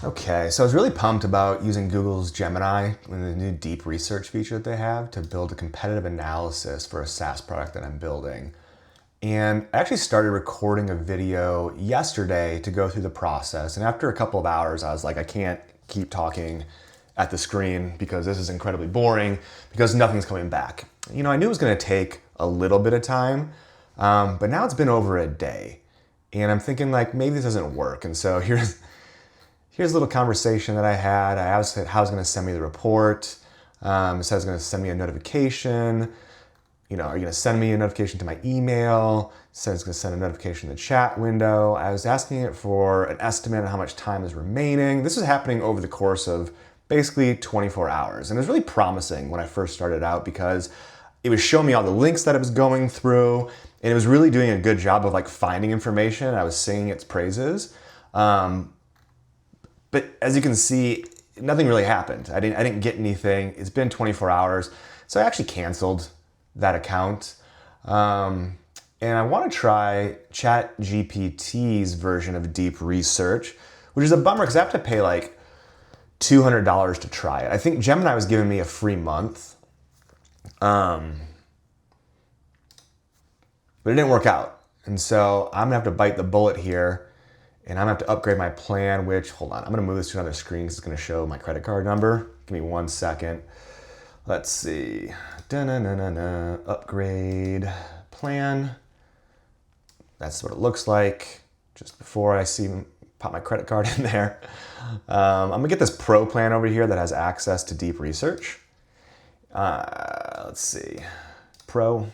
Okay, so I was really pumped about using Google's Gemini and the new deep research feature that they have to build a competitive analysis for a SaaS product that I'm building. And I actually started recording a video yesterday to go through the process. And after a couple of hours, I was like, I can't keep talking at the screen because this is incredibly boring because nothing's coming back. You know, I knew it was going to take a little bit of time, but now it's been over a day. And I'm thinking like, maybe this doesn't work. And so here's a little conversation that I had. I asked it how it's going to send me the report. It says it's going to send me a notification. You know, are you going to send me a notification to my email? It says it's going to send a notification in the chat window. I was asking it for an estimate of how much time is remaining. This is happening over the course of basically 24 hours. And it was really promising when I first started out because it was showing me all the links that it was going through. And it was really doing a good job of like finding information. I was singing its praises. But as you can see, nothing really happened. I didn't get anything. It's been 24 hours. So I actually canceled that account. And I want to try ChatGPT's version of deep research, which is a bummer because I have to pay like $200 to try it. I think Gemini was giving me a free month. But it didn't work out. And so I'm gonna have to bite the bullet here and I'm gonna have to upgrade my plan, which, hold on, I'm gonna move this to another screen because it's gonna show my credit card number. Give me 1 second. Let's see. Upgrade plan. That's what it looks like. Just before I pop my credit card in there. I'm gonna get this pro plan over here that has access to deep research. Let's see. Pro.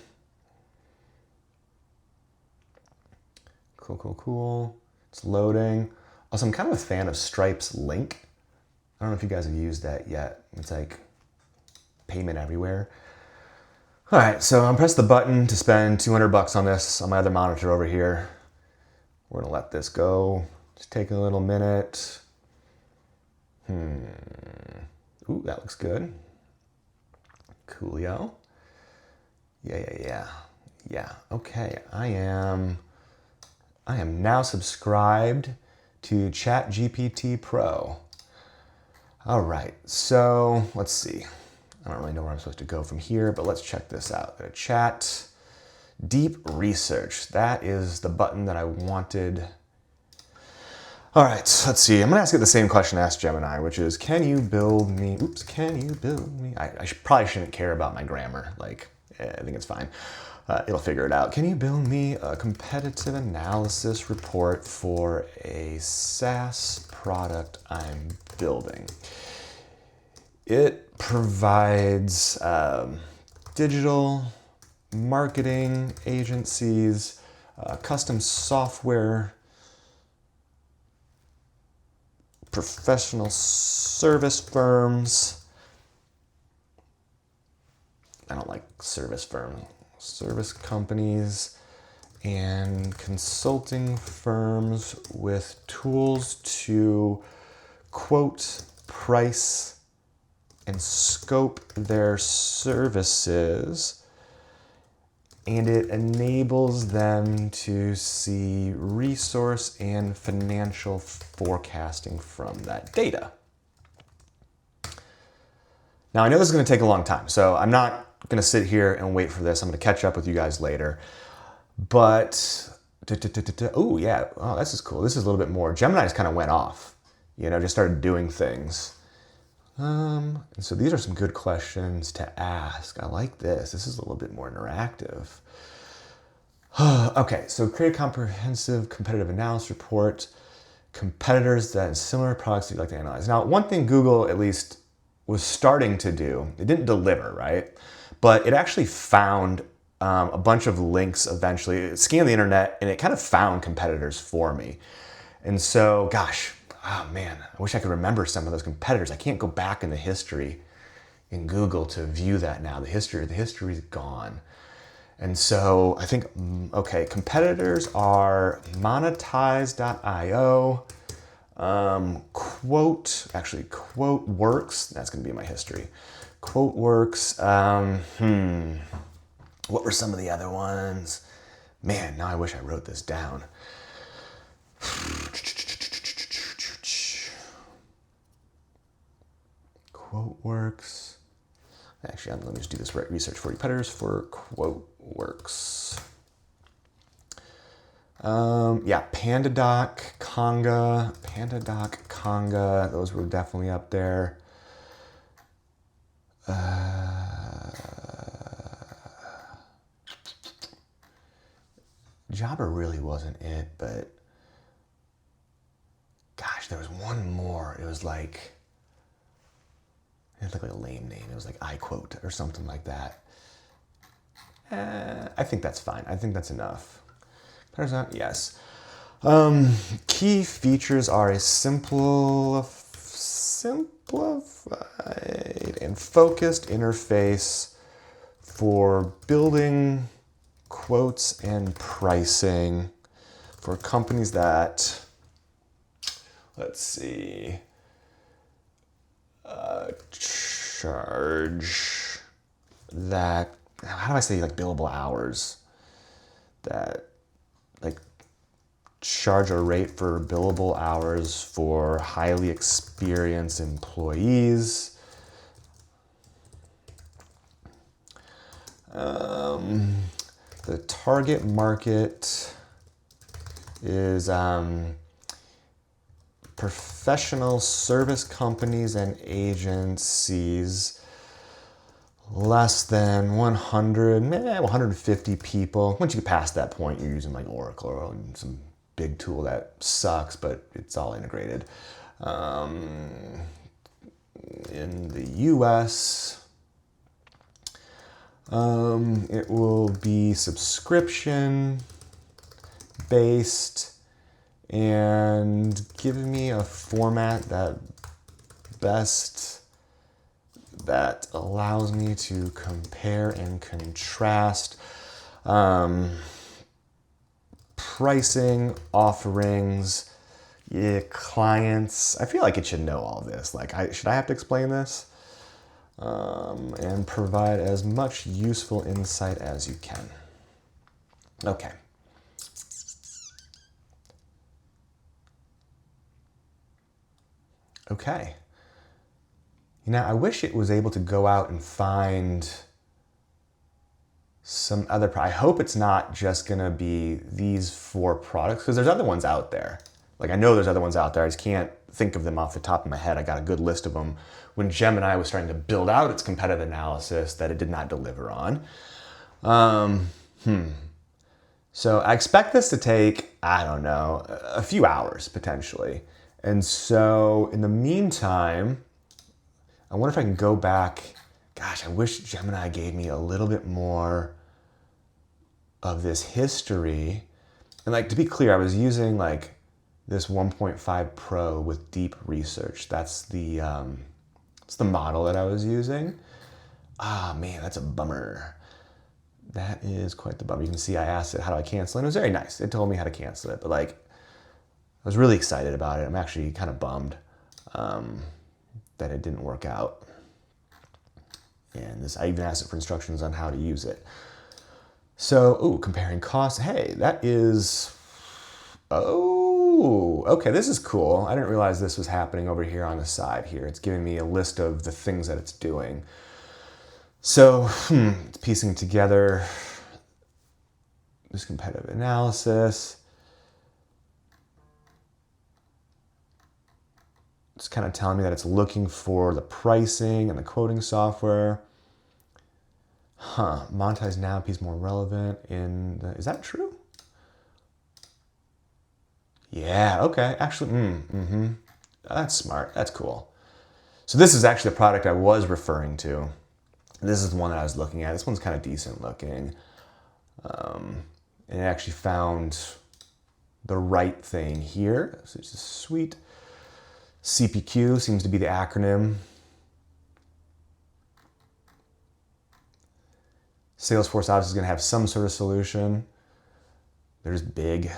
Cool. It's loading. Also, I'm kind of a fan of Stripe's Link. I don't know if you guys have used that yet. It's like payment everywhere. All right, so I'm pressing the button to spend $200 on this on my other monitor over here. We're gonna let this go. Just take a little minute. Ooh, that looks good. Coolio. Yeah. Okay, I am now subscribed to ChatGPT Pro. All right, so let's see. I don't really know where I'm supposed to go from here, but let's check this out. Go to Chat, Deep Research. That is the button that I wanted. All right, let's see. I'm gonna ask it the same question I asked Gemini, which is, can you build me? I probably shouldn't care about my grammar. Like, I think it's fine. It'll figure it out. Can you build me a competitive analysis report for a SaaS product I'm building? It provides digital marketing agencies, custom software, professional service firms. I don't like service firms. Service companies and consulting firms with tools to quote, price, and scope their services. And it enables them to see resource and financial forecasting from that data. Now, I know this is going to take a long time, so I'm not going to sit here and wait for this. I'm going to catch up with you guys later. But, oh yeah, oh, this is cool. This is a little bit more. Gemini just kind of went off, just started doing things. And so these are some good questions to ask. I like this. This is a little bit more interactive. Okay, so create a comprehensive competitive analysis report, competitors that similar products that you'd like to analyze. Now, one thing Google at least was starting to do, it didn't deliver, right? But it actually found a bunch of links eventually. It scanned the internet and it kind of found competitors for me. And so, gosh, oh man, I wish I could remember some of those competitors. I can't go back in the history in Google to view that now. The history is gone. And so I think, okay, competitors are monetize.io, QuoteWorks, that's gonna be my history. QuoteWorks, what were some of the other ones? Man, now I wish I wrote this down. QuoteWorks. Actually, let me just do this research for competitors for QuoteWorks. Yeah, PandaDoc, Conga, those were definitely up there. Jabber really wasn't it, but gosh, there was one more. It was like, it had like a lame name. It was like iQuote or something like that. I think that's fine. I think that's enough. Yes. Key features are a simplified and focused interface for building quotes and pricing for companies that, let's see, charge that, how do I say, like billable hours, that like charge a rate for billable hours for highly experienced employees. The target market is professional service companies and agencies, less than 100, 150 people. Once you get past that point, you're using like Oracle or some big tool that sucks, but it's all integrated. In the US, it will be subscription based and give me a format that allows me to compare and contrast pricing, offerings, clients. I feel like it should know all this. Like, should I have to explain this? And provide as much useful insight as you can. Okay. Okay. Now, I wish it was able to go out and find some other, I hope it's not just gonna be these 4 products, because there's other ones out there. Like, I know there's other ones out there, I just can't think of them off the top of my head. I got a good list of them when Gemini was starting to build out its competitive analysis that it did not deliver on. So I expect this to take, I don't know, a few hours potentially. And so in the meantime, I wonder if I can go back. Gosh, I wish Gemini gave me a little bit more of this history. And like, to be clear, I was using like this 1.5 Pro with deep research. That's the model that I was using. Ah, man, that's a bummer. That is quite the bummer. You can see I asked it, how do I cancel it? It was very nice. It told me how to cancel it, but like, I was really excited about it. I'm actually kind of bummed that it didn't work out. And I even asked it for instructions on how to use it. So, comparing costs. Hey, that is, okay, this is cool. I didn't realize this was happening over here on the side here. It's giving me a list of the things that it's doing. So, it's piecing together this competitive analysis. It's kind of telling me that it's looking for the pricing and the quoting software. Monetize now piece more relevant is that true? Yeah, okay. Actually, that's smart. That's cool. So this is actually the product I was referring to. This is the one that I was looking at. This one's kind of decent looking. And it actually found the right thing here. So it's sweet. CPQ seems to be the acronym. Salesforce obviously is going to have some sort of solution. There's big.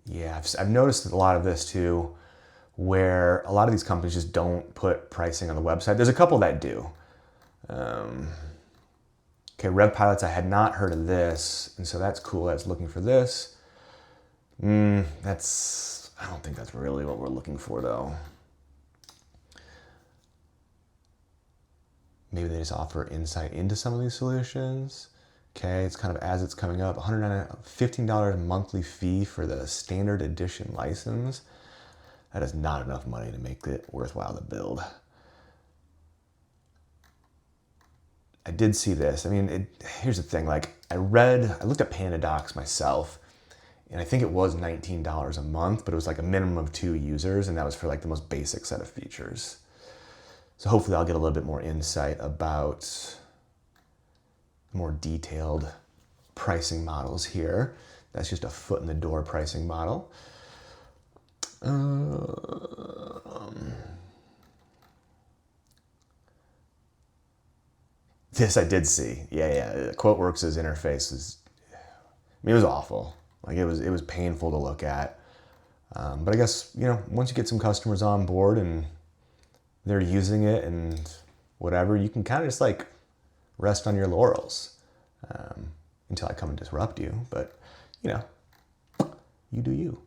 Yeah, I've noticed a lot of this too, where a lot of these companies just don't put pricing on the website. There's a couple that do. Okay, Rev Pilots, I had not heard of this, and so that's cool. That's looking for this. I don't think that's really what we're looking for though. Maybe they just offer insight into some of these solutions. Okay, it's kind of as it's coming up, $15 monthly fee for the standard edition license. That is not enough money to make it worthwhile to build. I did see this. I mean, here's the thing. Like I looked at PandaDocs myself, and I think it was $19 a month, but it was like a minimum of 2 users, and that was for like the most basic set of features. So hopefully I'll get a little bit more insight about more detailed pricing models here. That's just a foot in the door pricing model. This I did see. Yeah. QuoteWorks' interface it was awful. Like it was painful to look at. But I guess, once you get some customers on board and they're using it and whatever, you can kind of just like rest on your laurels until I come and disrupt you. But, you do you.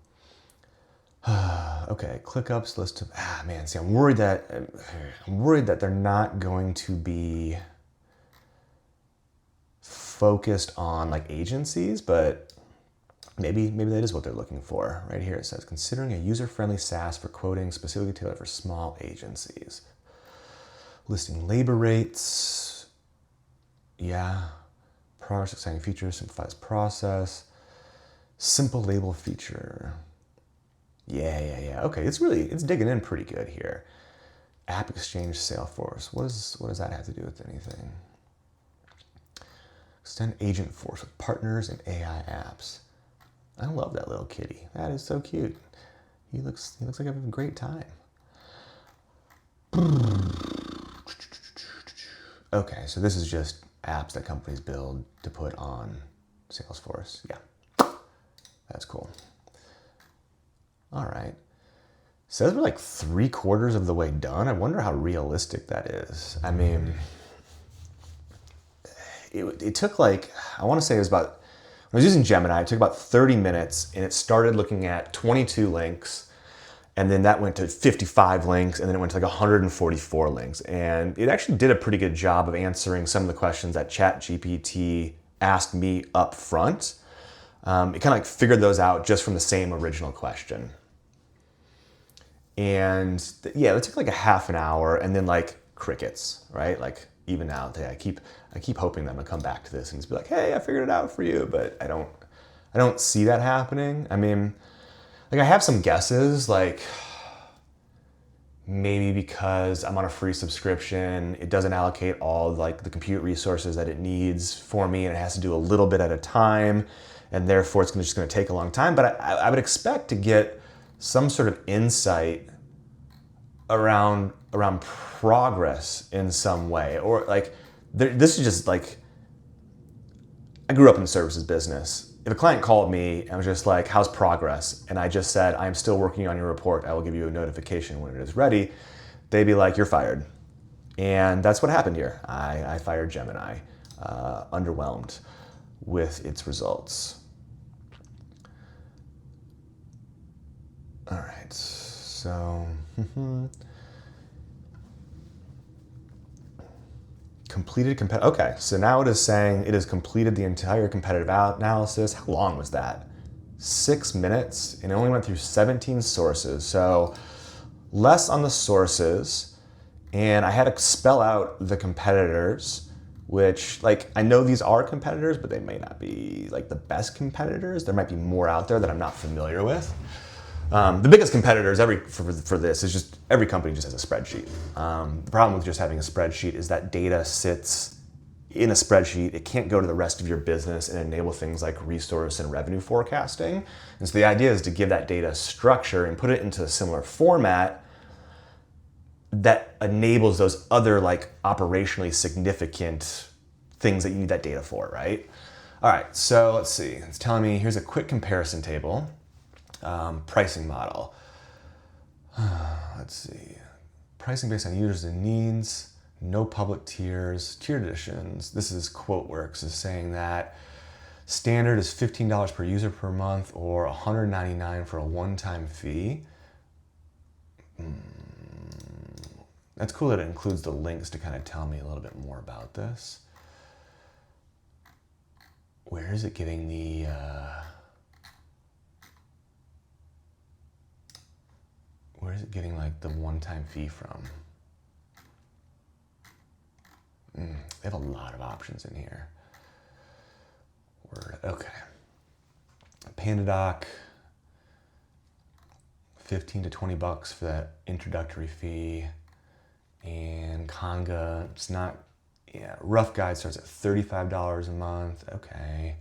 Okay, ClickUp's list of, see, I'm worried that they're not going to be focused on like agencies, but maybe that is what they're looking for. Right here it says, considering a user-friendly SaaS for quoting specifically tailored for small agencies. Listing labor rates. Yeah. Products, exciting features, simplifies process. Simple label feature. Yeah. Okay, it's digging in pretty good here. App Exchange Salesforce. What does that have to do with anything? Extend agent force with partners and AI apps. I love that little kitty. That is so cute. He looks like having a great time. Okay, so this is just apps that companies build to put on Salesforce. Yeah, that's cool. All right. Says we're like 3/4 of the way done. I wonder how realistic that is. I mean, it took like, I want to say it was about, when I was using Gemini, it took about 30 minutes and it started looking at 22 links. And then that went to 55 links, and then it went to like 144 links. And it actually did a pretty good job of answering some of the questions that ChatGPT asked me up front. It kind of like figured those out just from the same original question. And it took like a half an hour, and then like crickets, right? Like even now, I keep hoping that I'm gonna come back to this and just be like, hey, I figured it out for you, but I don't see that happening. I mean, like I have some guesses, like maybe because I'm on a free subscription, it doesn't allocate all like the compute resources that it needs for me, and it has to do a little bit at a time, and therefore it's just gonna take a long time. But I would expect to get some sort of insight around progress in some way, or like this is just like, I grew up in the services business. If a client called me and was just like, how's progress? And I just said, I'm still working on your report. I will give you a notification when it is ready. They'd be like, you're fired. And that's what happened here. I fired Gemini, underwhelmed with its results. All right, so okay, so now it is saying it has completed the entire competitive analysis. How long was that? 6 minutes, and it only went through 17 sources. So less on the sources, and I had to spell out the competitors, which like, I know these are competitors, but they may not be like the best competitors. There might be more out there that I'm not familiar with. The biggest competitors for this is just every company just has a spreadsheet. The problem with just having a spreadsheet is that data sits in a spreadsheet. It can't go to the rest of your business and enable things like resource and revenue forecasting. And so the idea is to give that data structure and put it into a similar format that enables those other like operationally significant things that you need that data for, right? All right, so let's see. It's telling me here's a quick comparison table. Pricing model. Let's see. Pricing based on users and needs, no public tiers, tiered editions. This is QuoteWorks is saying that. Standard is $15 per user per month or $199 for a one-time fee. That's cool that it includes the links to kind of tell me a little bit more about this. Where is it getting the... where is it getting like the one-time fee from? They have a lot of options in here. Word, okay. PandaDoc, 15 to 20 bucks for that introductory fee. And Conga, it's not, Rough Guide starts at $35 a month. Okay.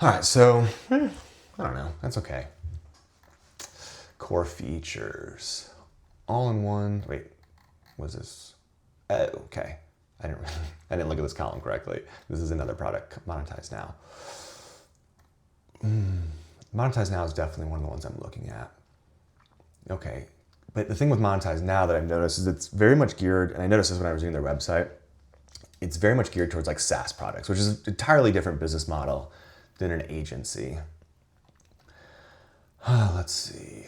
All right, so, I don't know, that's okay. Core features, all-in-one, wait, was this? Oh, okay. I didn't look at this column correctly. This is another product, Monetize Now. Monetize Now is definitely one of the ones I'm looking at. Okay, but the thing with Monetize Now that I've noticed is it's very much geared, and I noticed this when I was reading their website, it's very much geared towards like SaaS products, which is an entirely different business model than an agency. Let's see.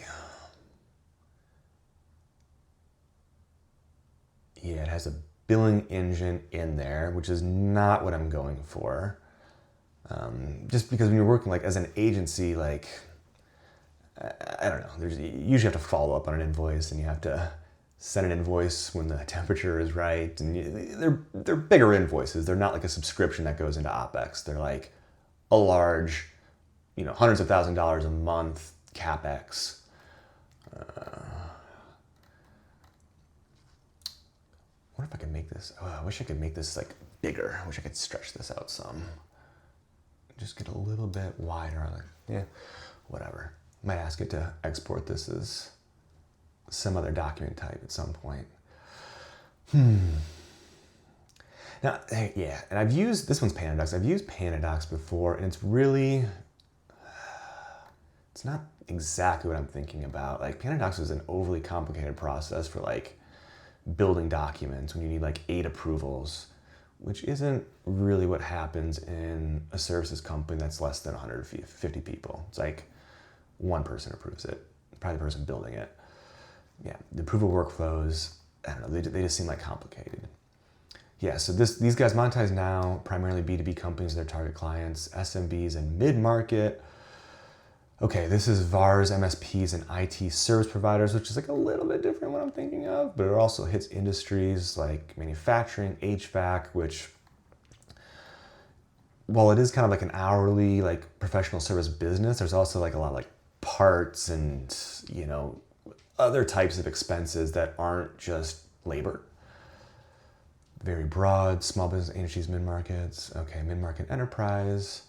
Yeah, it has a billing engine in there, which is not what I'm going for. Just because when you're working like as an agency, like, I don't know, you usually have to follow up on an invoice and you have to send an invoice when the temperature is right. And they're bigger invoices. They're not like a subscription that goes into OpEx. They're like a large, hundreds of $1,000s a month CapEx. I wonder if I can make this, I wish I could make this like bigger. I wish I could stretch this out some. Just get a little bit wider. Whatever. Might ask it to export this as some other document type at some point. Now, yeah, and I've used, this one's PandaDocs. I've used PandaDocs before, and it's really, it's not exactly what I'm thinking about. Like, PandaDocs is an overly complicated process for like building documents when you need like 8 approvals, which isn't really what happens in a services company that's less than 150 people. It's like one person approves it, probably the person building it. Yeah, the approval workflows, I don't know, they just seem like complicated. Yeah, so these guys Monetize Now, primarily B2B companies, their target clients, SMBs and mid-market. Okay, this is VARs, MSPs, and IT service providers, which is like a little bit different than what I'm thinking of, but it also hits industries like manufacturing, HVAC, which, while it is kind of like an hourly, like professional service business, there's also like a lot of like parts and, other types of expenses that aren't just labor. Very broad, small business, industries, mid-markets. Okay, mid-market enterprise.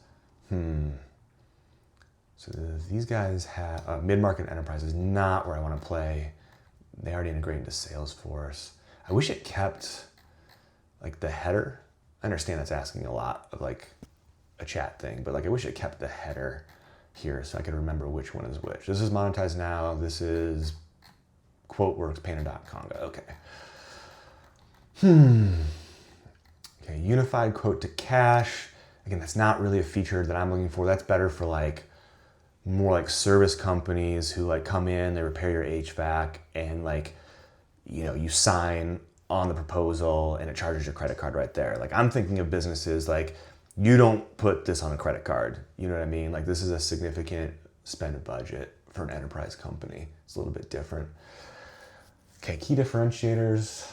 So these guys have, mid-market enterprise is not where I want to play. They already integrate into Salesforce. I wish it kept like the header. I understand that's asking a lot of like a chat thing, but like I wish it kept the header here so I could remember which one is which. This is Monetize Now. This is QuoteWorks, PandaDoc, Conga. Okay. Okay, unified quote to cash. Again, that's not really a feature that I'm looking for. That's better for like more like service companies who like come in, they repair your HVAC, and like, you sign on the proposal and it charges your credit card right there. Like, I'm thinking of businesses like, you don't put this on a credit card. You know what I mean? Like, this is a significant spend budget for an enterprise company. It's a little bit different. Okay, key differentiators.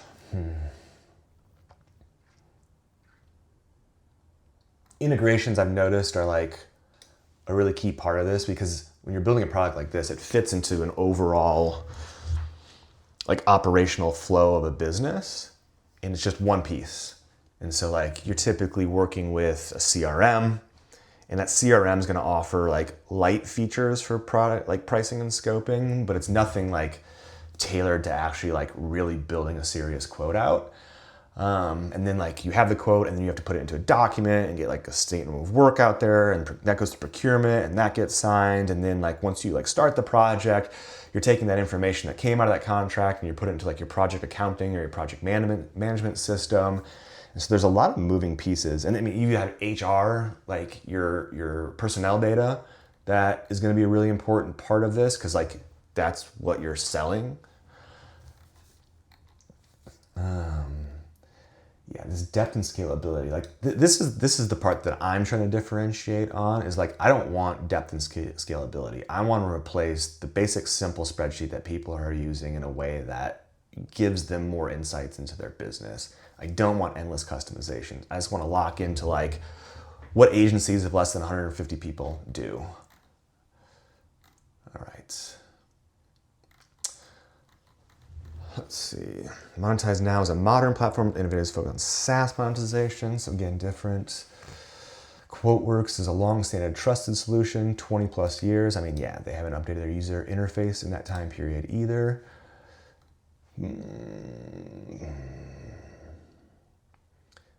Integrations I've noticed are like a really key part of this, because when you're building a product like this, it fits into an overall like operational flow of a business, and it's just one piece. And so like you're typically working with a CRM, and that CRM is going to offer like light features for product like pricing and scoping, but it's nothing like tailored to actually like really building a serious quote out. And then like you have the quote, and then you have to put it into a document and get like a statement of work out there, and that goes to procurement, and that gets signed. And then like once you like start the project, you're taking that information that came out of that contract and you put it into like your project accounting or your project management system. And so there's a lot of moving pieces. And I mean, you have HR, like your personnel data, that is going to be a really important part of this because like that's what you're selling. Yeah, this depth and scalability. Like this is the part that I'm trying to differentiate on. Is like I don't want depth and scalability. I want to replace the basic simple spreadsheet that people are using in a way that gives them more insights into their business. I don't want endless customization. I just want to lock into like what agencies of less than 150 people do. All right. Let's see. Monetize Now is a modern platform with innovators focused on SaaS monetization. So again, different. QuoteWorks is a long-standing trusted solution, 20 plus years. I mean, yeah, they haven't updated their user interface in that time period either.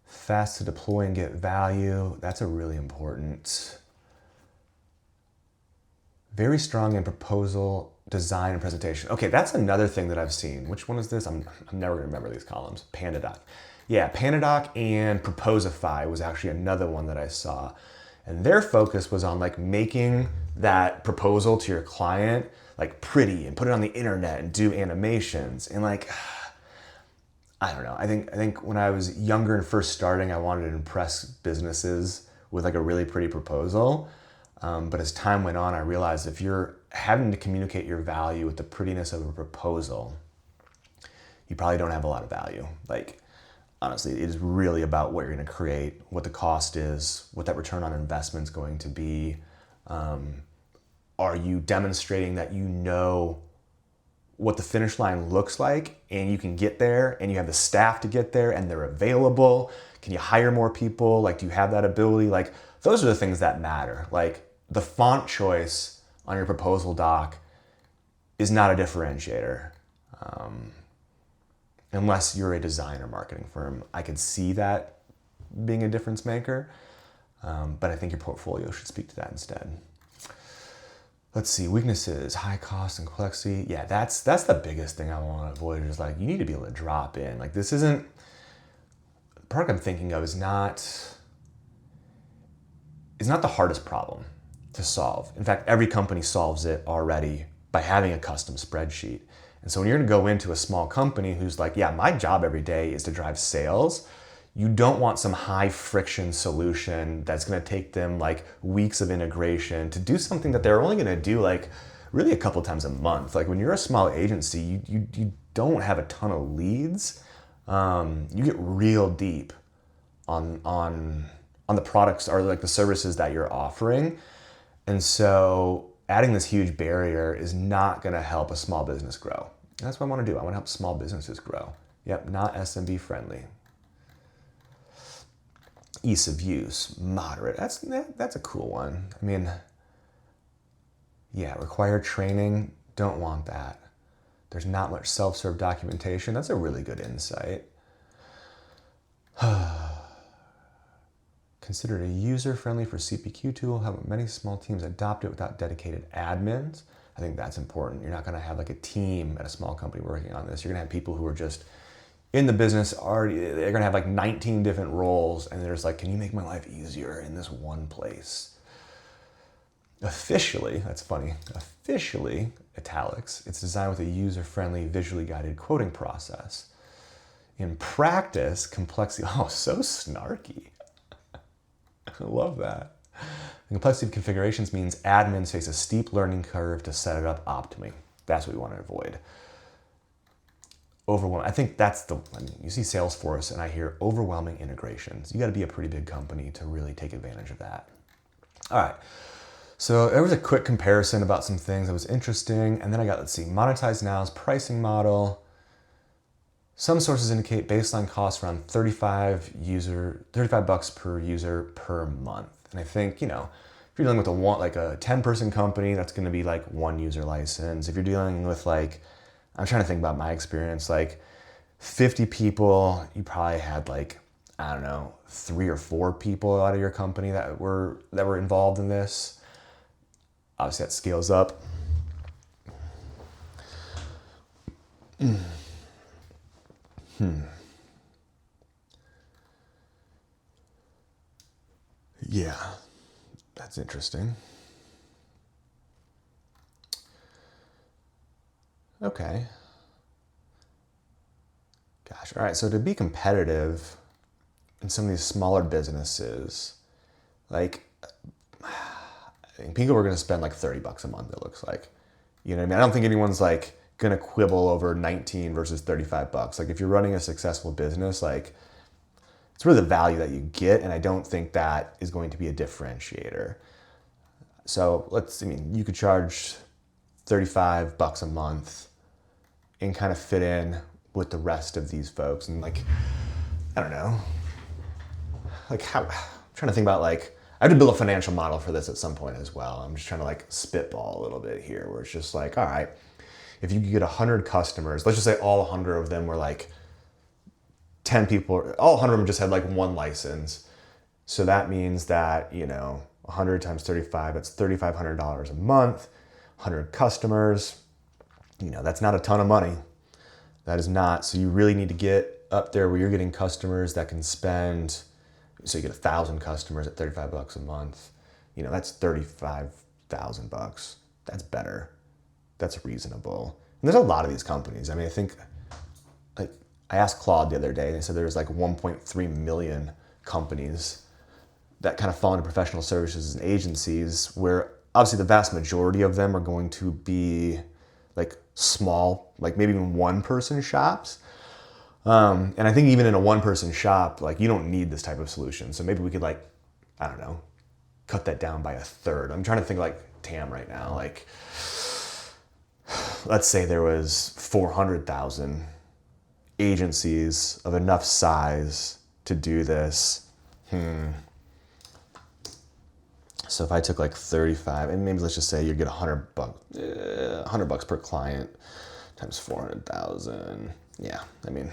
Fast to deploy and get value. That's a really important. Very strong in proposal, design, and presentation. Okay, that's another thing that I've seen. Which one is this? I'm never gonna remember these columns. PandaDoc. Yeah, PandaDoc and Proposify was actually another one that I saw. And their focus was on like making that proposal to your client like pretty and put it on the internet and do animations. And like, I don't know. I think when I was younger and first starting, I wanted to impress businesses with like a really pretty proposal. But as time went on, I realized if you're having to communicate your value with the prettiness of a proposal, you probably don't have a lot of value. Like, honestly, it is really about what you're going to create, what the cost is, what that return on investment is going to be. Are you demonstrating that you know what the finish line looks like and you can get there and you have the staff to get there and they're available? Can you hire more people? Like, do you have that ability? Like, those are the things that matter. Like, the font choice on your proposal doc is not a differentiator. Unless you're a design or marketing firm, I could see that being a difference maker. But I think your portfolio should speak to that instead. Let's see, weaknesses, high cost and complexity. Yeah, that's the biggest thing I want to avoid is like, you need to be able to drop in. Like this isn't, the product I'm thinking of is not the hardest problem to solve. In fact, every company solves it already by having a custom spreadsheet. And so when you're gonna go into a small company who's like, yeah, my job every day is to drive sales, you don't want some high friction solution that's gonna take them like weeks of integration to do something that they're only gonna do like really a couple times a month. Like when you're a small agency, you don't have a ton of leads. You get real deep on the products or like the services that you're offering. And so adding this huge barrier is not gonna help a small business grow. And that's what I wanna do. I wanna help small businesses grow. Yep, not SMB friendly. Ease of use, moderate. That's a cool one. I mean, yeah, required training, don't want that. There's not much self-serve documentation. That's a really good insight. Considered a user-friendly for CPQ tool. How many small teams adopt it without dedicated admins? I think that's important. You're not gonna have like a team at a small company working on this. You're gonna have people who are just in the business already. They're gonna have like 19 different roles and they're just like, can you make my life easier in this one place? Officially, that's funny, officially, italics, it's designed with a user-friendly, visually guided quoting process. In practice, complexity, oh, so snarky. I love that. The complexity of configurations means admins face a steep learning curve to set it up optimally. That's what we want to avoid. Overwhelming. I think that's you see Salesforce and I hear overwhelming integrations. You got to be a pretty big company to really take advantage of that. All right. So there was a quick comparison about some things that was interesting. And then I got, let's see, Monetize Now's pricing model. Some sources indicate baseline costs around $35 bucks per user per month. And I think, if you're dealing with a 10-person company, that's going to be like one user license. If you're dealing with I'm trying to think about my experience, like 50 people, you probably had 3 or 4 people out of your company that were involved in this. Obviously that scales up. That's interesting. Okay. Gosh, all right, so to be competitive in some of these smaller businesses, like, I think people are going to spend like $30 a month, it looks like. You know what I mean? I don't think anyone's like going to quibble over 19 versus $35. Like if you're running a successful business, like it's really the value that you get. And I don't think that is going to be a differentiator. So you could charge $35 a month and kind of fit in with the rest of these folks. And like, I don't know, like I'm trying to think about like, I have to build a financial model for this at some point as well. I'm just trying to like spitball a little bit here where it's just like, all right, if you could get 100 customers, let's just say all 100 of them were like 10 people, all 100 of them just had like one license. So that means that, 100 times 35, that's $3,500 a month, 100 customers, that's not a ton of money. That is not. So you really need to get up there where you're getting customers that can spend, so you get 1,000 customers at $35 a month. That's $35,000. That's better. That's reasonable. And there's a lot of these companies. I mean, I think, like, I asked Claude the other day, and they said there's like 1.3 million companies that kind of fall into professional services and agencies, where obviously the vast majority of them are going to be like small, like maybe even one-person shops. And I think even in a one-person shop, like you don't need this type of solution. So maybe we could like, I don't know, cut that down by a third. I'm trying to think like TAM right now. Like, let's say there was 400,000 agencies of enough size to do this. So if I took like 35, and maybe let's just say you get $100 per client times 400,000. Yeah, I mean,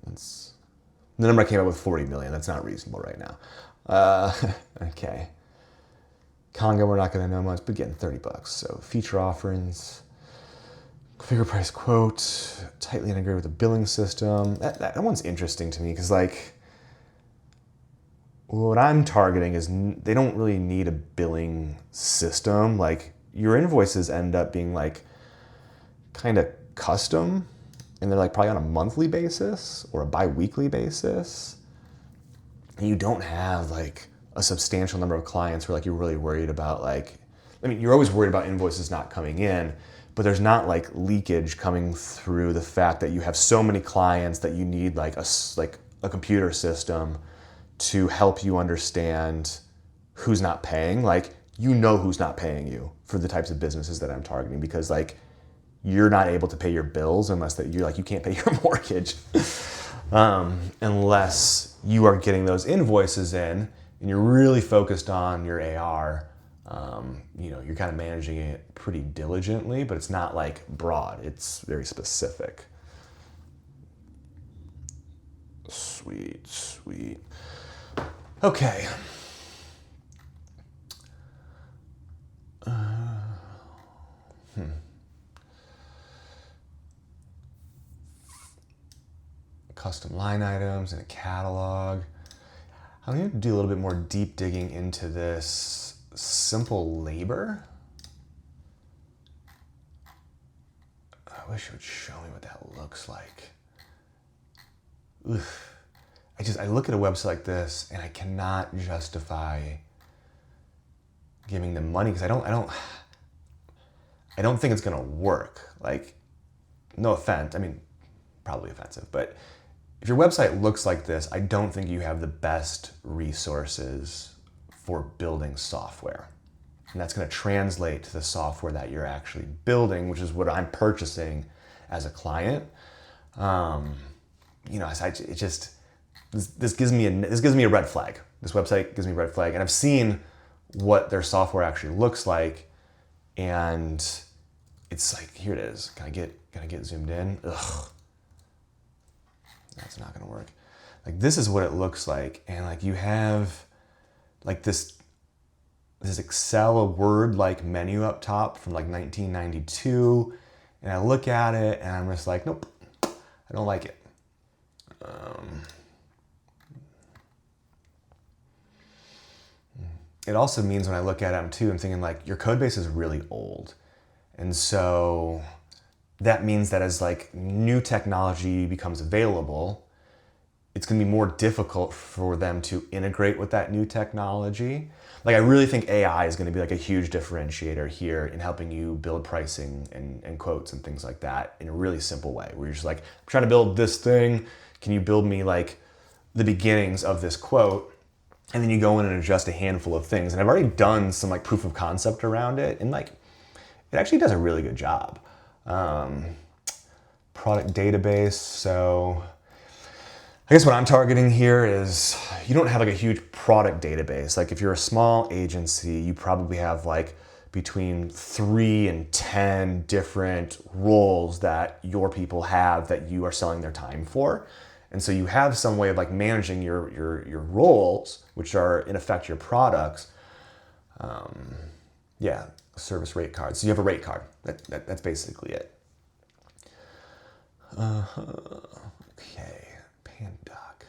the number I came up with 40 million. That's not reasonable right now. Okay. Conga, we're not going to know much, but getting $30. So feature offerings, figure price quote, tightly integrated with the billing system. That one's interesting to me because like what I'm targeting is they don't really need a billing system. Like your invoices end up being like kind of custom, and they're like probably on a monthly basis or a bi-weekly basis. And you don't have like a substantial number of clients where like you're really worried about you're always worried about invoices not coming in, but there's not like leakage coming through the fact that you have so many clients that you need like a computer system to help you understand who's not paying. Like, who's not paying you for the types of businesses that I'm targeting, because like you're not able to pay your bills unless that you can't pay your mortgage unless you are getting those invoices in and you're really focused on your AR. You're kind of managing it pretty diligently, but it's not like broad. It's very specific. Sweet. Okay. Custom line items and a catalog. I need to do a little bit more deep digging into this simple labor. I wish it would show me what that looks like. Oof. I look at a website like this and I cannot justify giving them money because I don't think it's gonna work. Like, no offense, I mean, probably offensive, but if your website looks like this, I don't think you have the best resources for building software. And that's going to translate to the software that you're actually building, which is what I'm purchasing as a client. This gives me a red flag. This website gives me a red flag, and I've seen what their software actually looks like, and it's like, here it is. Can I get zoomed in? Ugh. That's not gonna work. Like, this is what it looks like, and like you have like this Excel Word-like menu up top from like 1992, and I look at it and I'm just like, nope, I don't like it. it also means when I look at them too, I'm thinking like your code base is really old. And so that means that as like new technology becomes available, it's going to be more difficult for them to integrate with that new technology. Like I really think AI is going to be like a huge differentiator here in helping you build pricing and quotes and things like that in a really simple way, where you're just like, I'm trying to build this thing. Can you build me like the beginnings of this quote? And then you go in and adjust a handful of things. And I've already done some like proof of concept around it, and like it actually does a really good job. Product database. So I guess what I'm targeting here is you don't have like a huge product database. Like if you're a small agency, you probably have like between 3 and 10 different roles that your people have that you are selling their time for. And so you have some way of like managing your roles, which are in effect your products. Service rate cards. So you have a rate card. That's basically it. Okay. Pandoc.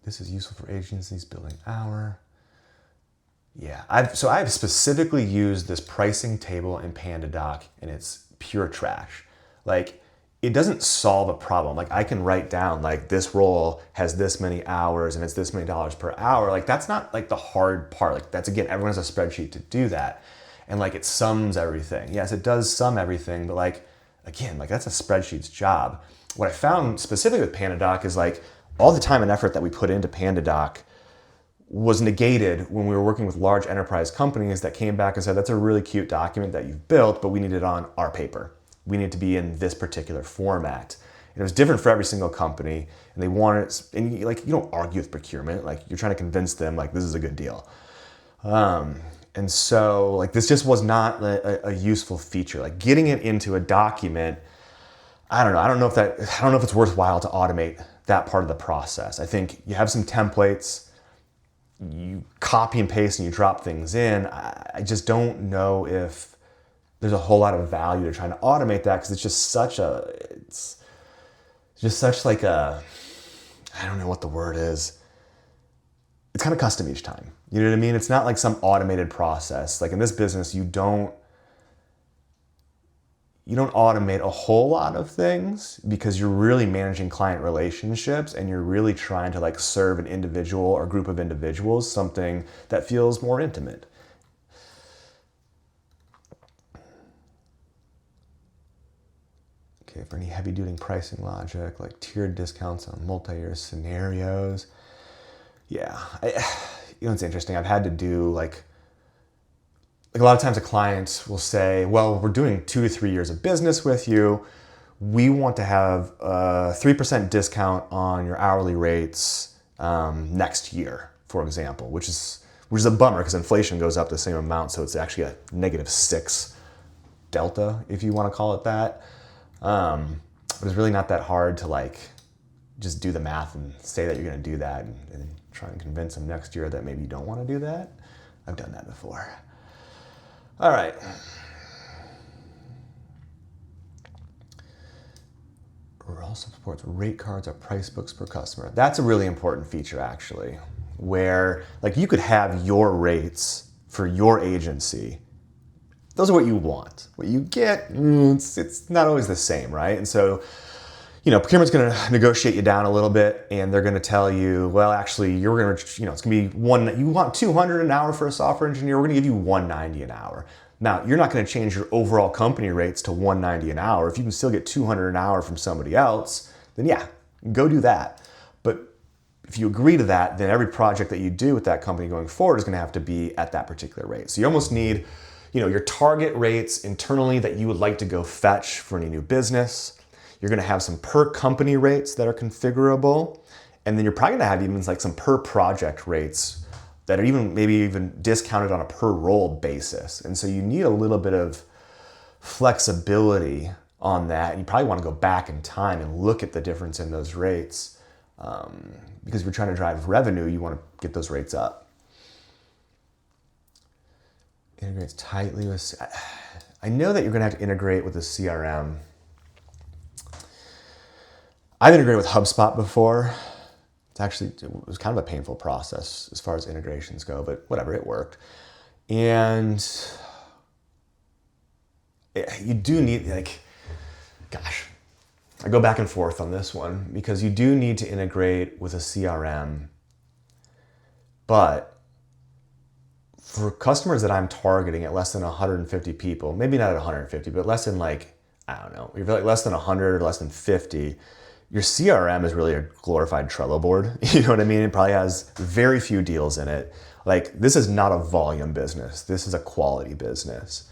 This is useful for agencies building hour. Yeah, I've specifically used this pricing table in PandaDoc, and it's pure trash. Like, it doesn't solve a problem. Like, I can write down like this role has this many hours and it's this many dollars per hour. Like, that's not like the hard part. Like, that's again, everyone has a spreadsheet to do that, and like it sums everything. Yes, it does sum everything, but like again, like that's a spreadsheet's job. What I found specifically with PandaDoc is like all the time and effort that we put into PandaDoc was negated when we were working with large enterprise companies that came back and said, that's a really cute document that you've built, but we need it on our paper. We need it to be in this particular format. And it was different for every single company, and they wanted it, and you don't argue with procurement, like you're trying to convince them like this is a good deal. And so like this just was not a useful feature. Like getting it into a document, I don't know if it's worthwhile to automate that part of the process. I think you have some templates, you copy and paste and you drop things in. I just don't know if there's a whole lot of value to trying to automate that, because it's just such like a, I don't know what the word is. It's kind of custom each time. You know what I mean? It's not like some automated process. Like in this business, you don't automate a whole lot of things because you're really managing client relationships and you're really trying to like serve an individual or group of individuals something that feels more intimate. Okay, for any heavy-duty pricing logic, like tiered discounts on multi-year scenarios. Yeah, it's interesting. I've had to do like a lot of times a client will say, well, we're doing 2 to 3 years of business with you. We want to have a 3% discount on your hourly rates next year, for example, which is a bummer because inflation goes up the same amount. So it's actually a -6 delta, if you want to call it that. But it's really not that hard to like just do the math and say that you're going to do that and try and convince them next year that maybe you don't want to do that. I've done that before. All right. Also supports rate cards or price books per customer. That's a really important feature, actually, where like you could have your rates for your agency. Those are what you want. What you get, it's not always the same, right? And so, procurement's going to negotiate you down a little bit, and they're going to tell you, well, actually, you're going to, it's going to be you want $200 an hour for a software engineer. We're going to give you $190 an hour. Now, you're not going to change your overall company rates to $190 an hour. If you can still get $200 an hour from somebody else, then yeah, go do that. But if you agree to that, then every project that you do with that company going forward is going to have to be at that particular rate. So you almost need, your target rates internally that you would like to go fetch for any new business. You're going to have some per company rates that are configurable. And then you're probably going to have even like some per project rates that are maybe even discounted on a per role basis. And so you need a little bit of flexibility on that. And you probably want to go back in time and look at the difference in those rates. Because if you're trying to drive revenue, you want to get those rates up. Integrates tightly with, I know that you're going to have to integrate with the CRM. I've integrated with HubSpot before. it was kind of a painful process as far as integrations go, but whatever, it worked. And you do need, like, gosh, I go back and forth on this one because you do need to integrate with a CRM. But for customers that I'm targeting at less than 150 people, maybe not at 150, but less than like, I don't know, if you're like less than 100 or less than 50, your CRM is really a glorified Trello board. You know what I mean? It probably has very few deals in it. Like, this is not a volume business. This is a quality business.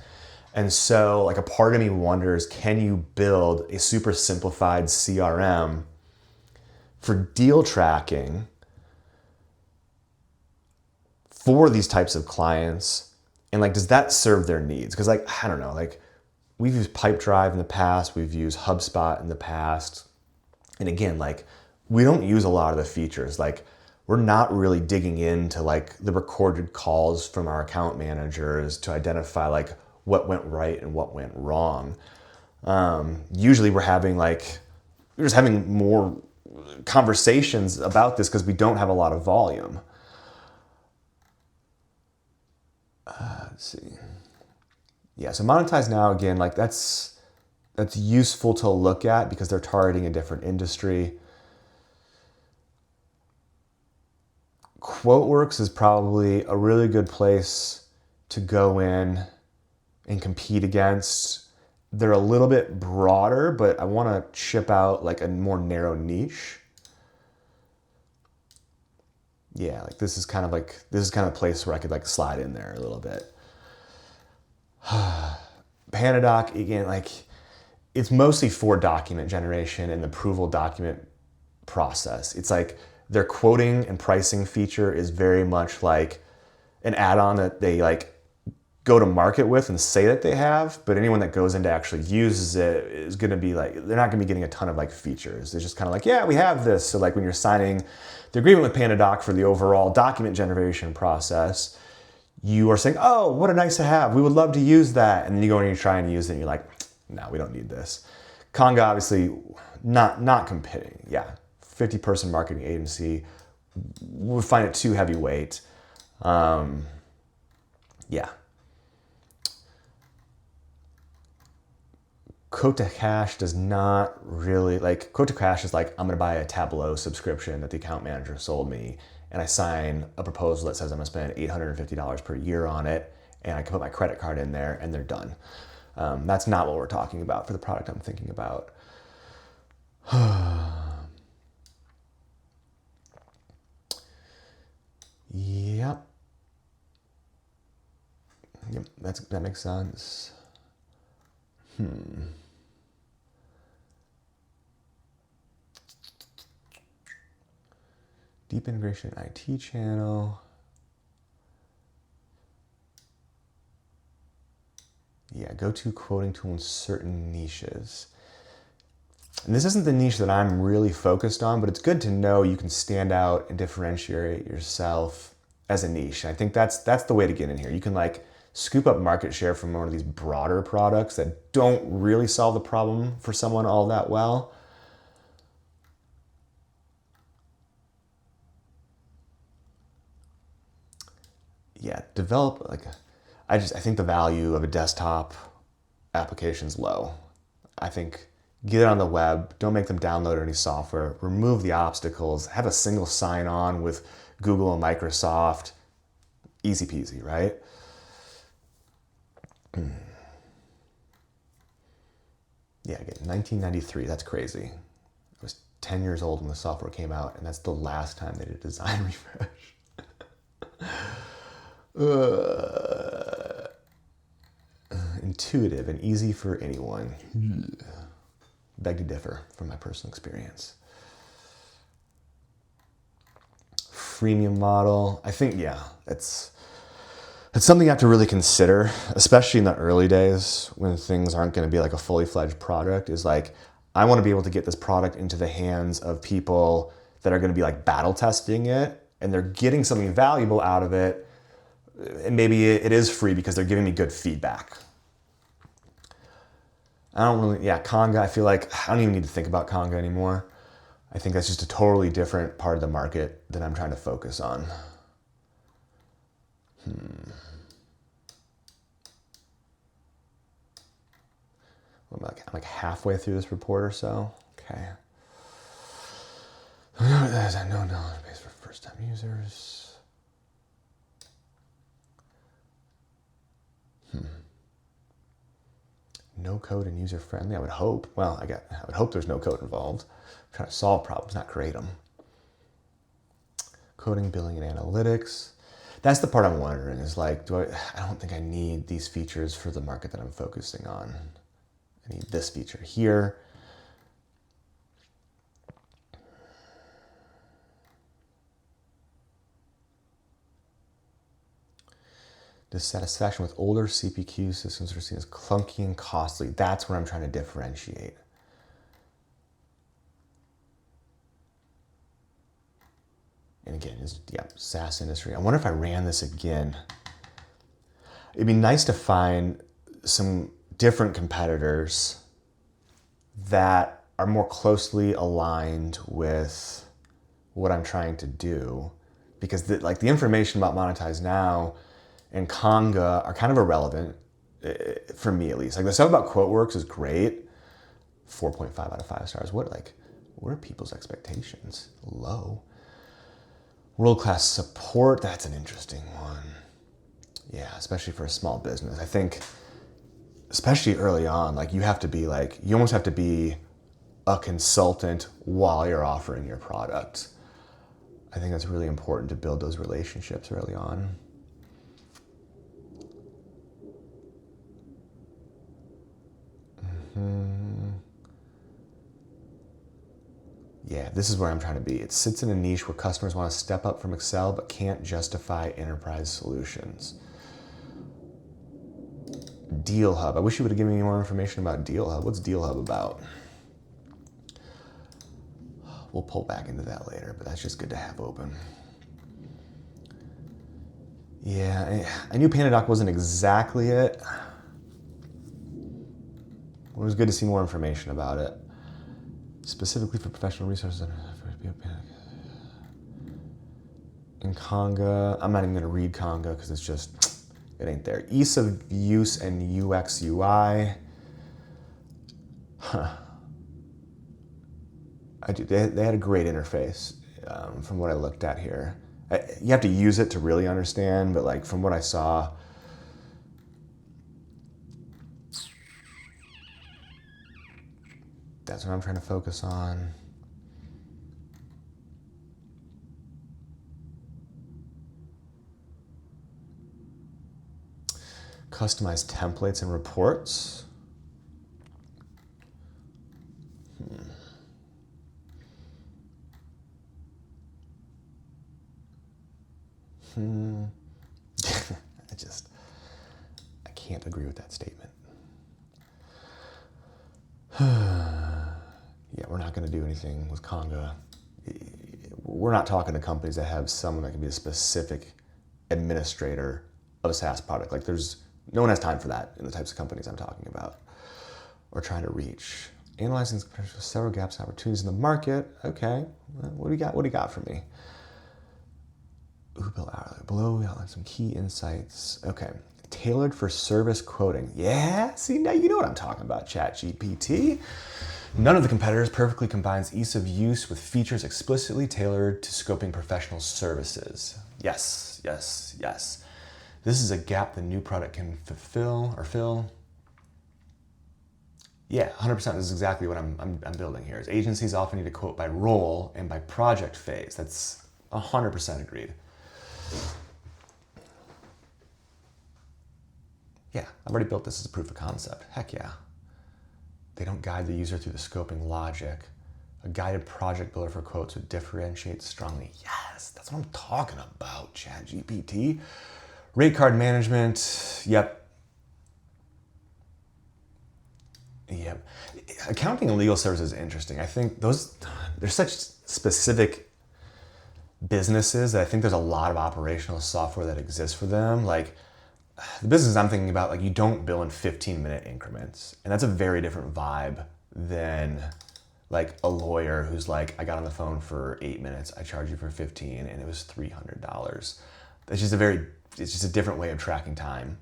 And so, like, a part of me wonders, can you build a super simplified CRM for deal tracking for these types of clients? And like, does that serve their needs? Because, like, I don't know, like, we've used Pipedrive in the past, we've used HubSpot in the past. And again, like, we don't use a lot of the features. Like, we're not really digging into like the recorded calls from our account managers to identify like what went right and what went wrong. Usually we're just having more conversations about this because we don't have a lot of volume. Let's see. Yeah, so monetize now, again, like that's useful to look at because they're targeting a different industry. Quoteworks is probably a really good place to go in and compete against. They're a little bit broader, but I want to chip out like a more narrow niche. Yeah, like this is kind of a place where I could like slide in there a little bit. PandaDoc, again, like it's mostly for document generation and the approval document process. It's like their quoting and pricing feature is very much like an add-on that they like go to market with and say that they have, but anyone that goes in to actually uses it is going to be like, they're not going to be getting a ton of like features. They're just kind of like, yeah, we have this. So like when you're signing the agreement with PandaDoc for the overall document generation process, you are saying, oh, what a nice to have. We would love to use that. And then you go in and you try and use it and you're like, no, we don't need this. Conga, obviously not competing. Yeah. 50-person marketing agency would find it too heavyweight. Yeah. Quote to cash does not really, like, quote to cash is like, I'm going to buy a Tableau subscription that the account manager sold me, and I sign a proposal that says I'm going to spend $850 per year on it, and I can put my credit card in there, and they're done. That's not what we're talking about for the product I'm thinking about. Yep. Yep, that makes sense. Deep integration IT channel. Yeah, go-to quoting tool in certain niches. And this isn't the niche that I'm really focused on, but it's good to know you can stand out and differentiate yourself as a niche. And I think that's the way to get in here. You can like scoop up market share from one of these broader products that don't really solve the problem for someone all that well. Yeah, develop like I think the value of a desktop application is low. I think get it on the web, don't make them download any software, remove the obstacles, have a single sign-on with Google and Microsoft, easy peasy, right? Yeah, again, 1993, that's crazy. I was 10 years old when the software came out, and that's the last time they did a design refresh. Intuitive and easy for anyone. Beg to differ from my personal experience. Freemium model. I think, yeah, it's something you have to really consider, especially in the early days when things aren't going to be like a fully fledged product, is like, I want to be able to get this product into the hands of people that are going to be like battle testing it, and they're getting something valuable out of it. And maybe it is free because they're giving me good feedback. Conga, I feel like I don't even need to think about Conga anymore. I think that's just a totally different part of the market that I'm trying to focus on. I'm like halfway through this report or so. Okay. There's a no knowledge base for first-time users. No code and user friendly. I would hope. Well, I would hope there's no code involved. I'm trying to solve problems, not create them. Coding, billing, and analytics. That's the part I'm wondering is like, I don't think I need these features for the market that I'm focusing on. I need this feature here. Dissatisfaction with older CPQ systems are seen as clunky and costly. That's what I'm trying to differentiate. And again, SaaS industry. I wonder if I ran this again. It'd be nice to find some different competitors that are more closely aligned with what I'm trying to do. Because the information about Monetize Now and Conga are kind of irrelevant, for me at least. Like the stuff about QuoteWorks is great, 4.5 out of 5 stars. What are people's expectations? Low. World-class support, that's an interesting one. Yeah, especially for a small business. I think, especially early on, you almost have to be a consultant while you're offering your product. I think that's really important to build those relationships early on. Yeah, this is where I'm trying to be. It sits in a niche where customers want to step up from Excel but can't justify enterprise solutions. Deal Hub. I wish you would have given me more information about Deal Hub. What's Deal Hub about? We'll pull back into that later, but that's just good to have open. Yeah, I knew PandaDoc wasn't exactly it. It was good to see more information about it. Specifically for professional resources. In Conga, I'm not even going to read Conga because it ain't there. Ease of use and UX UI. They had a great interface from what I looked at here. You have to use it to really understand, but from what I saw, that's what I'm trying to focus on. Customize templates and reports. I can't agree with that statement. Yeah, we're not going to do anything with Conga. We're not talking to companies that have someone that can be a specific administrator of a SaaS product. No one has time for that in the types of companies I'm talking about or trying to reach. Analyzing several gaps and opportunities in the market. Okay, what do you got? What do you got for me? Below, we outline some key insights. Okay, tailored for service quoting. Yeah, see, now you know what I'm talking about, ChatGPT. None of the competitors perfectly combines ease of use with features explicitly tailored to scoping professional services. Yes, yes, yes. This is a gap the new product can fill. Yeah, 100%. This is exactly what I'm building here. Is agencies often need to quote by role and by project phase. That's 100% agreed. Yeah, I've already built this as a proof of concept. Heck yeah. They don't guide the user through the scoping logic. A guided project builder for quotes would differentiate strongly. Yes, that's what I'm talking about, ChatGPT. Rate card management, yep. Accounting and legal services is interesting. I think they're such specific businesses that I think there's a lot of operational software that exists for them. The business I'm thinking about, you don't bill in 15-minute increments. And that's a very different vibe than like a lawyer who's like, I got on the phone for 8 minutes, I charge you for 15, and it was $300. It's just a different way of tracking time.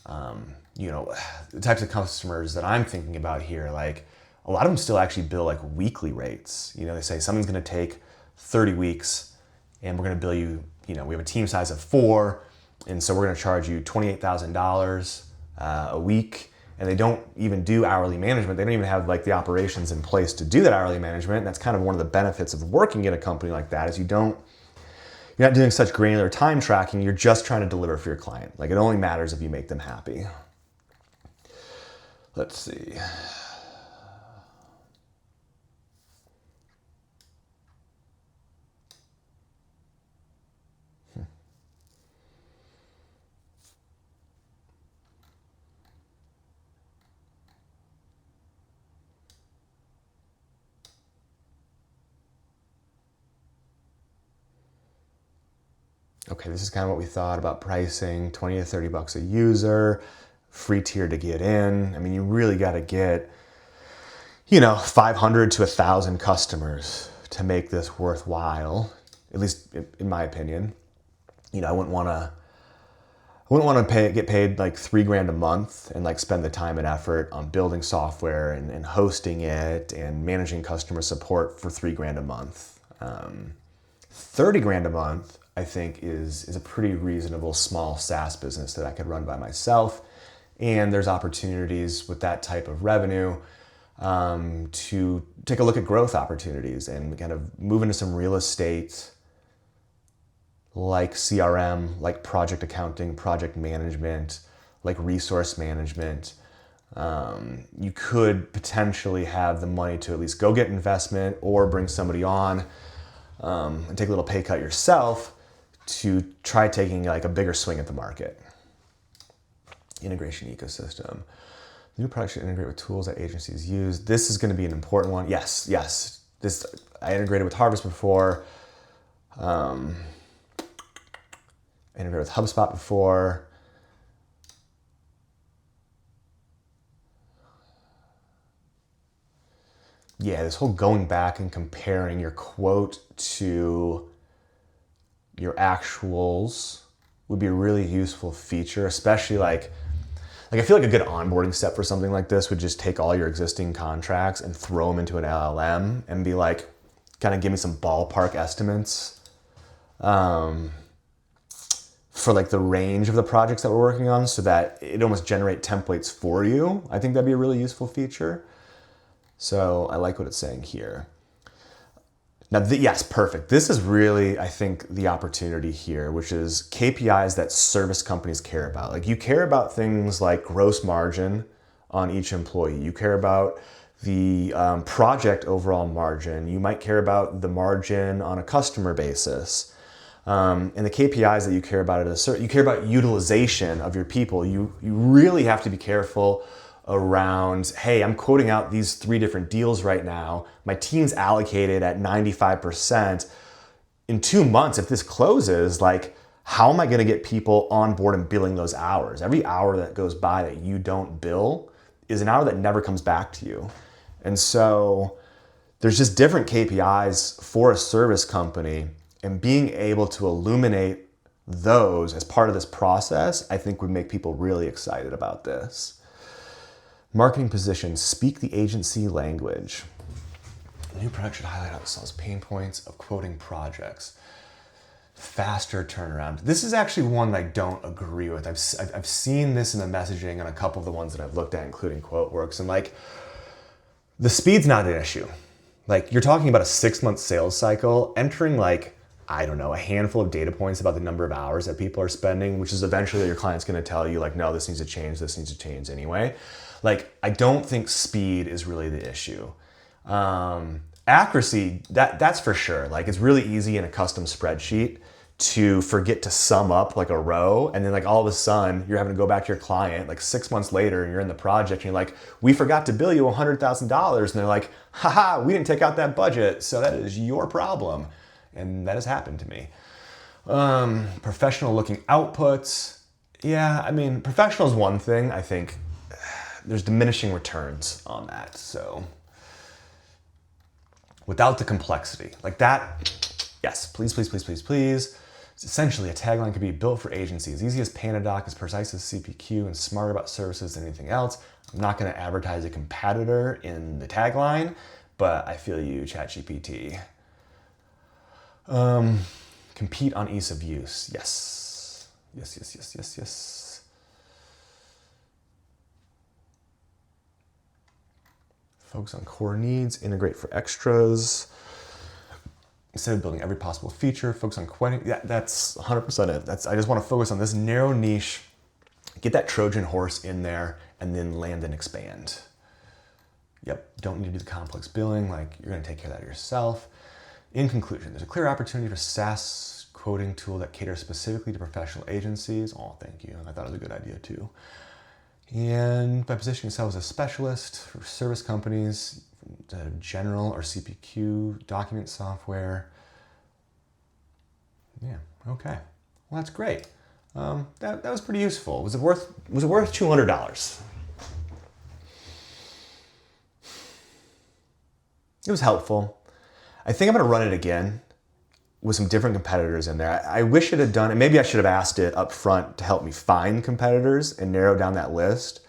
The types of customers that I'm thinking about here, like a lot of them still actually bill like weekly rates. They say something's going to take 30 weeks and we're going to bill you, we have a team size of 4. And so we're going to charge you $28,000 a week. And they don't even do hourly management. They don't even have like the operations in place to do that hourly management. And that's kind of one of the benefits of working in a company like that is you're not doing such granular time tracking. You're just trying to deliver for your client. Like it only matters if you make them happy. Let's see. Okay, this is kind of what we thought about pricing, 20 to 30 bucks a user, free tier to get in. I mean, you really got to get, 500 to 1,000 customers to make this worthwhile, at least in my opinion. I wouldn't want to get paid like $3,000 a month and like spend the time and effort on building software and hosting it and managing customer support for $3,000 a month. $30,000 a month, I think is a pretty reasonable small SaaS business that I could run by myself. And there's opportunities with that type of revenue to take a look at growth opportunities and kind of move into some real estate like CRM, like project accounting, project management, like resource management. You could potentially have the money to at least go get investment or bring somebody on and take a little pay cut yourself to try taking like a bigger swing at the market. Integration ecosystem. New products should integrate with tools that agencies use. This is going to be an important one. Yes. I integrated with Harvest before. I integrated with HubSpot before. Yeah, this whole going back and comparing your quote to your actuals would be a really useful feature, especially like I feel like a good onboarding step for something like this would just take all your existing contracts and throw them into an LLM and be like, kind of give me some ballpark estimates for like the range of the projects that we're working on so that it almost generate templates for you. I think that'd be a really useful feature. So I like what it's saying here. Now, yes, perfect. This is really, I think, the opportunity here, which is KPIs that service companies care about. Like you care about things like gross margin on each employee. You care about the project overall margin. You might care about the margin on a customer basis. And the KPIs that you care about you care about utilization of your people. You really have to be careful around, hey, I'm quoting out these 3 different deals right now. My team's allocated at 95%. In 2 months, if this closes, like, how am I going to get people on board and billing those hours? Every hour that goes by that you don't bill is an hour that never comes back to you. And so there's just different KPIs for a service company, and being able to illuminate those as part of this process, I think would make people really excited about this. Marketing position, speak the agency language. New product should highlight how it solves pain points of quoting projects. Faster turnaround. This is actually one that I don't agree with. I've seen this in the messaging on a couple of the ones that I've looked at, including QuoteWorks, and like the speed's not an issue. Like you're talking about a 6-month sales cycle, entering like, I don't know, a handful of data points about the number of hours that people are spending, which is eventually your client's going to tell you like, no, this needs to change anyway. Like, I don't think speed is really the issue. Accuracy, that's for sure. Like, it's really easy in a custom spreadsheet to forget to sum up like a row, and then like all of a sudden you're having to go back to your client like 6 months later and you're in the project and you're like, we forgot to bill you $100,000. And they're like, haha, we didn't take out that budget, so that is your problem. And that has happened to me. Professional looking outputs. Yeah, I mean, professional is one thing. I think there's diminishing returns on that. So, yeah, I mean, professional is one thing. I think there's diminishing returns on that. So, there's diminishing returns on that. So, without the complexity. Like that, yes, please, please, please, please, please. Essentially, a tagline could be built for agencies, easy as PandaDoc, as precise as CPQ, and smarter about services than anything else. I'm not going to advertise a competitor in the tagline, but I feel you, ChatGPT. Compete on ease of use. Yes. Yes, yes, yes, yes, yes. Focus on core needs, integrate for extras. Instead of building every possible feature, focus on quantity. Yeah, that's 100% it. I just want to focus on this narrow niche, get that Trojan horse in there, and then land and expand. Yep, don't need to do the complex billing, like you're gonna take care of that yourself. In conclusion, there's a clear opportunity for SaaS quoting tool that caters specifically to professional agencies. Oh, thank you, I thought it was a good idea too. And by positioning yourself as a specialist for service companies, general or CPQ document software. Yeah, okay. Well, that's great. That was pretty useful. Was it worth $200? It was helpful. I think I'm gonna run it again with some different competitors in there. I wish it had done, and maybe I should have asked it up front to help me find competitors and narrow down that list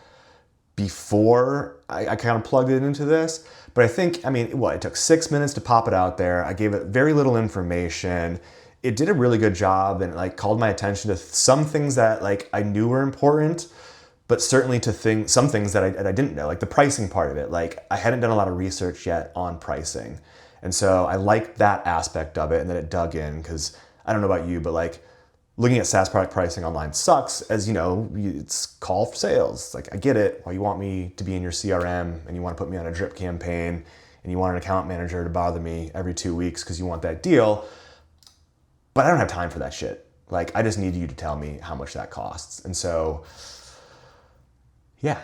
before I kind of plugged it into this. But I think, it took 6 minutes to pop it out there. I gave it very little information. It did a really good job and called my attention to some things that I knew were important, but certainly to some things that I didn't know, like the pricing part of it. I hadn't done a lot of research yet on pricing. And so I liked that aspect of it, and that it dug in, because I don't know about you, but looking at SaaS product pricing online sucks, as you know, it's call for sales. I get it. Well, you want me to be in your CRM, and you want to put me on a drip campaign, and you want an account manager to bother me every 2 weeks because you want that deal. But I don't have time for that shit. I just need you to tell me how much that costs. And so, yeah,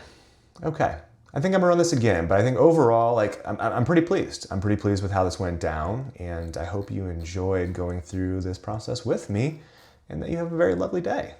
okay. I think I'm gonna run this again, but I think overall, I'm pretty pleased. I'm pretty pleased with how this went down, and I hope you enjoyed going through this process with me, and that you have a very lovely day.